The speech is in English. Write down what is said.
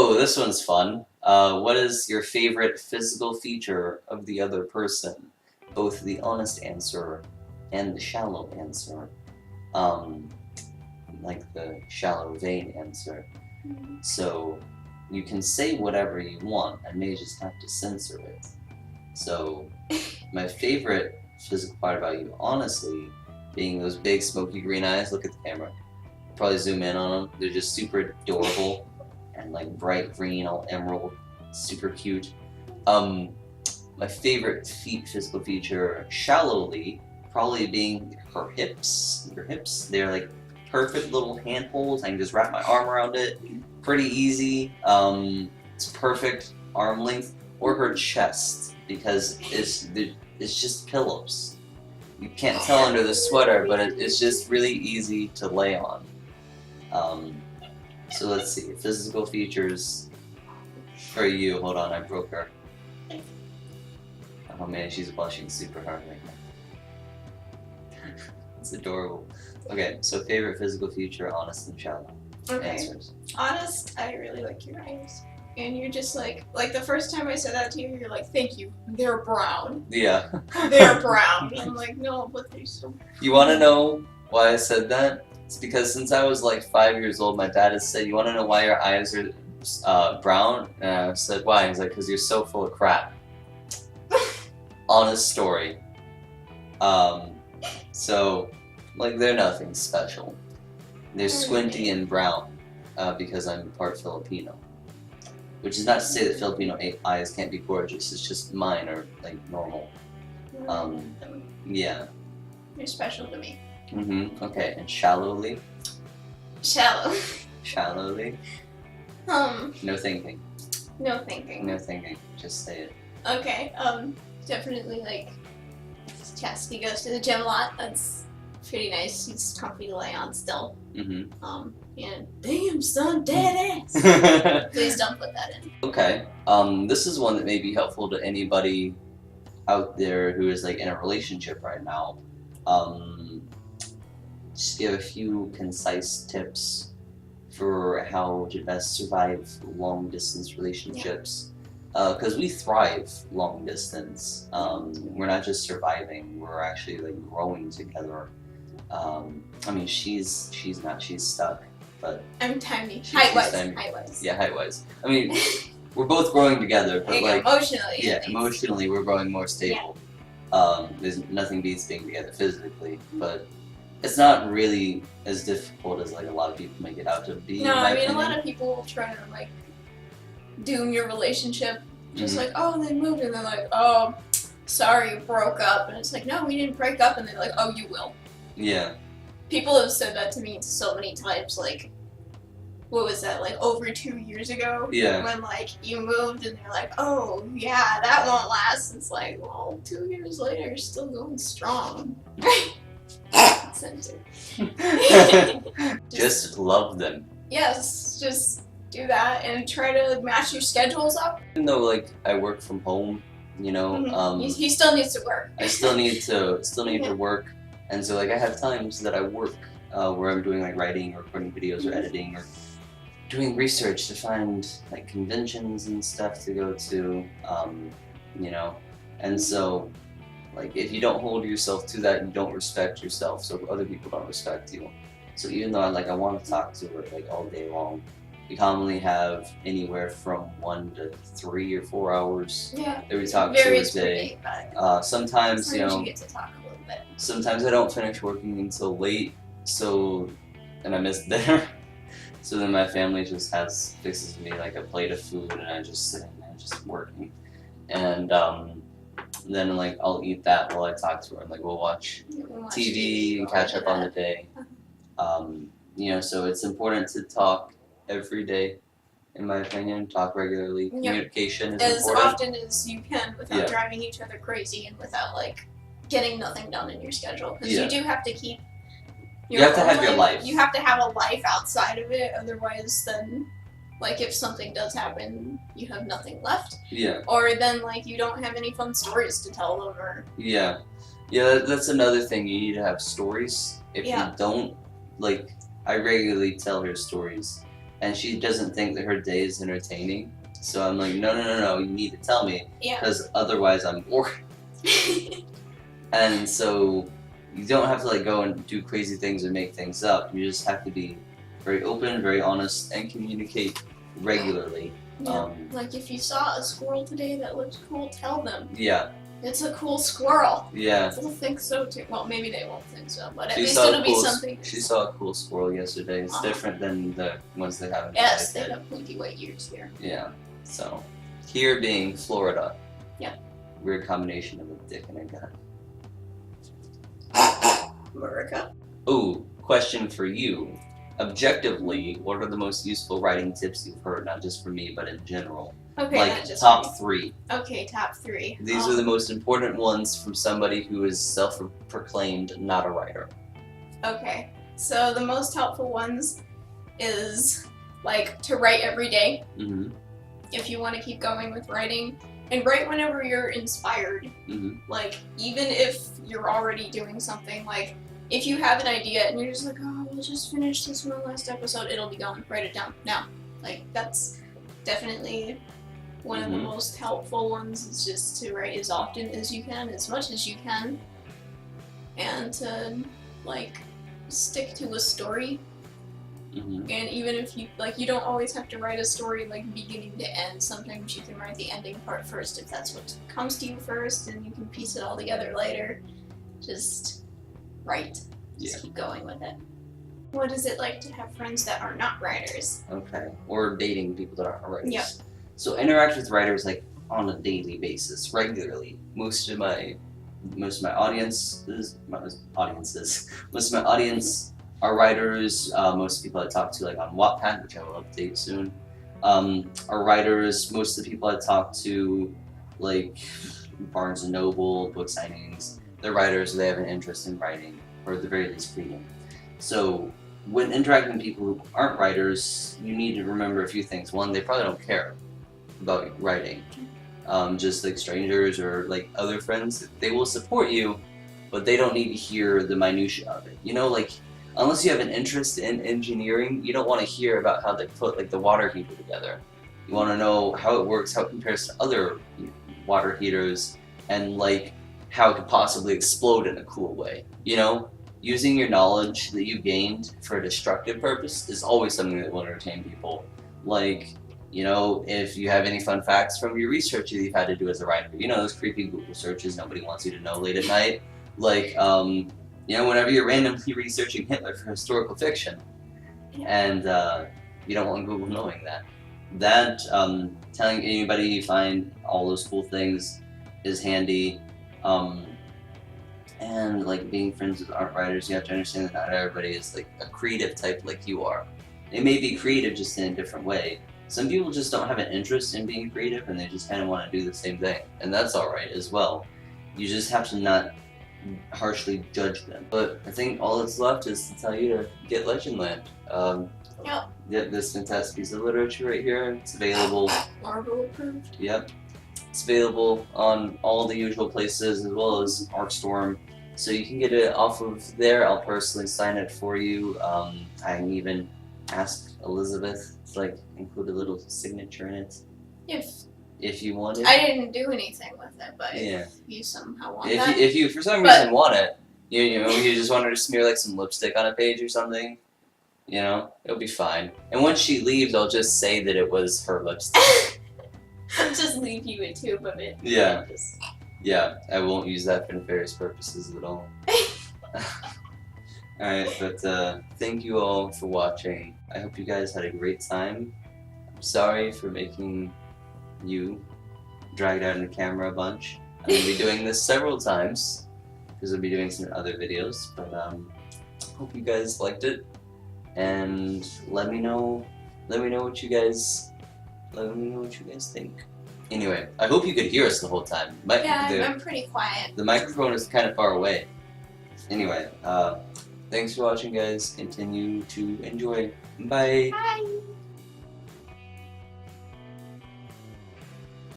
Oh, this one's fun. What is your favorite physical feature of the other person? Both the honest answer and the shallow answer. Um, like the shallow vein answer. So you can say whatever you want. I may just have to censor it. So my favorite physical part about you, honestly, being those big smoky green eyes. Look at the camera. Probably zoom in on them. They're just super adorable and like bright green, all emerald, super cute. My favorite physical feature, shallowly, probably being her hips. Your hips, they're like perfect little handholds. I can just wrap my arm around it. Pretty easy. It's perfect arm length. Or her chest, because it's just pillows. You can't tell under the sweater, but it's just really easy to lay on. So let's see, physical features for you. Hold on, I broke her. Oh man, she's blushing super hard right now. It's adorable. Okay, so favorite physical feature, honest and shallow. Okay. Answers. Honest, I really like your eyes. And you're just like the first time I said that to you, you're like, thank you, they're brown. Yeah. They're brown. And I'm like, no, but they're so brown. You want to know why I said that? It's because since I was like 5 years old, my dad has said, you want to know why your eyes are brown? And I said, why? He's like, because you're so full of crap. Honest story. So, like, they're nothing special. They're squinty and brown because I'm part Filipino. Which is not to say that Filipino eyes can't be gorgeous, it's just mine are, like, normal. Yeah. You're special to me. Okay, and shallowly? Shallow. Shallowly? No thinking. No thinking. No thinking. Just say it. Okay, definitely, like, Chastity goes to the gym a lot. That's pretty nice. He's comfy to lay on still. And damn, son, dead ass. Please don't put that in. Okay. This is one that may be helpful to anybody out there who is like in a relationship right now. Just give a few concise tips for how to best survive long distance relationships. Because we thrive long distance. We're not just surviving, we're actually like growing together. I mean, she's stuck, but I'm tiny. Height-wise. Yeah, height-wise. I mean, we're both growing together, but like emotionally. yeah, emotionally we're growing more stable. There's nothing beats being together physically, but it's not really as difficult as like a lot of people make it out to be. No, I mean, a lot of people try to like doom your relationship, just like, oh, they moved, and they're like, oh, sorry, you broke up, and it's like, no, we didn't break up, and they're like, oh, you will. Yeah. People have said that to me so many times, like, what was that, like, over 2 years ago? Yeah. When, like, you moved, and they're like, oh, yeah, that won't last. It's like, well, 2 years later, you're still going strong. Censored. Just love them. Yes, just do that and try to match your schedules up. Even though like I work from home, you know, he still needs to work. I still need to work, and so like I have times that I work where I'm doing like writing or recording videos or editing or doing research to find like conventions and stuff to go to, you know, and so like if you don't hold yourself to that, you don't respect yourself, so other people don't respect you. So even though I want to talk to her like all day long, we commonly have anywhere from 1 to 3 or 4 hours that we talk to a day. Sometimes you know, you get to talk a little bit. Sometimes I don't finish working until late, and I miss dinner. So then my family just fixes me like a plate of food, and I just sit in there just working, and then like I'll eat that while I talk to her, and like we'll watch TV and catch up on the day. You know, so it's important to talk every day, in my opinion. Talk regularly. Communication is important. As often as you can without driving each other crazy and without like getting nothing done in your schedule. Because you do have to keep you have to have your life. You have to have a life outside of it, otherwise then like if something does happen, you have nothing left. Yeah. Or then like you don't have any fun stories to tell them or Yeah, that's another thing. You need to have stories. If you don't, like I regularly tell her stories and she doesn't think that her day is entertaining. So I'm like, no, you need to tell me, because otherwise I'm bored. And so you don't have to like go and do crazy things or make things up. You just have to be very open, very honest, and communicate regularly. Yeah. Like if you saw a squirrel today that looked cool, tell them. Yeah. It's a cool squirrel. Yeah. They'll think so too. Well, maybe they won't think so, but at least it'll be something. She saw a cool squirrel yesterday. It's different than the ones they have in Yes, they have pointy white ears here. Yeah. So, here being Florida. Yeah. Weird combination of a dick and a gun. America. Ooh, question for you. Objectively, what are the most useful writing tips you've heard? Not just from me, but in general. Okay, like top 3. Okay, top 3. These are the most important ones from somebody who is self-proclaimed not a writer. Okay, so the most helpful ones is like to write every day. Mm-hmm. If you want to keep going with writing, and write whenever you're inspired. Mm-hmm. Like even if you're already doing something, like if you have an idea and you're just like, oh, we'll just finish this one last episode, it'll be gone. Write it down now. Like that's definitely one of the most helpful ones, is just to write as often as you can, as much as you can, and to like stick to a story. And even if you you don't always have to write a story like beginning to end. Sometimes you can write the ending part first if that's what comes to you first, and you can piece it all together later. Just write. Just keep going with it. What is it like to have friends that are not writers? Okay, or dating people that aren't writers. Yeah. So interact with writers like on a daily basis, regularly. Most of my audience are writers. Most people I talk to like on Wattpad, which I will update soon, are writers. Most of the people I talk to, like Barnes and Noble, book signings, they're writers. They have an interest in writing, or at the very least reading. So when interacting with people who aren't writers, you need to remember a few things. One, they probably don't care about writing. Just like strangers or like other friends, they will support you, but they don't need to hear the minutiae of it. You know, like unless you have an interest in engineering, you don't want to hear about how they put like the water heater together. You want to know how it works, how it compares to other water heaters, and like how it could possibly explode in a cool way. You know, using your knowledge that you gained for a destructive purpose is always something that will entertain people. Like, you know, if you have any fun facts from your research that you've had to do as a writer, you know, those creepy Google searches nobody wants you to know late at night. Like, you know, whenever you're randomly researching Hitler for historical fiction, and you don't want Google knowing that. Telling anybody you find all those cool things is handy. And like being friends with art writers, you have to understand that not everybody is like a creative type like you are. They may be creative just in a different way. Some people just don't have an interest in being creative and they just kind of want to do the same thing. And that's alright as well. You just have to not harshly judge them. But I think all that's left is to tell you to get Legendland. Get this fantastic piece of literature right here. It's available. Marvel approved. Yep. It's available on all the usual places as well as ArtStorm. So you can get it off of there. I'll personally sign it for you. I can even ask Elizabeth to like include a little signature in it. If you want it. I didn't do anything with it, but if you somehow want that. If you for some reason want it, you know, you just want her to smear like some lipstick on a page or something, you know, it'll be fine. And once she leaves, I'll just say that it was her lipstick. I'll just leave you a tube of it. Yeah. Yeah, I won't use that for nefarious purposes at all. Alright, but thank you all for watching. I hope you guys had a great time. I'm sorry for making you dragged out in the camera a bunch. I'm going to be doing this several times because I'll be doing some other videos, but hope you guys liked it, and let me know what you guys think. Anyway, I hope you could hear us the whole time. I'm pretty quiet. The microphone is kind of far away. Anyway, thanks for watching, guys. Continue to enjoy. Bye. Bye.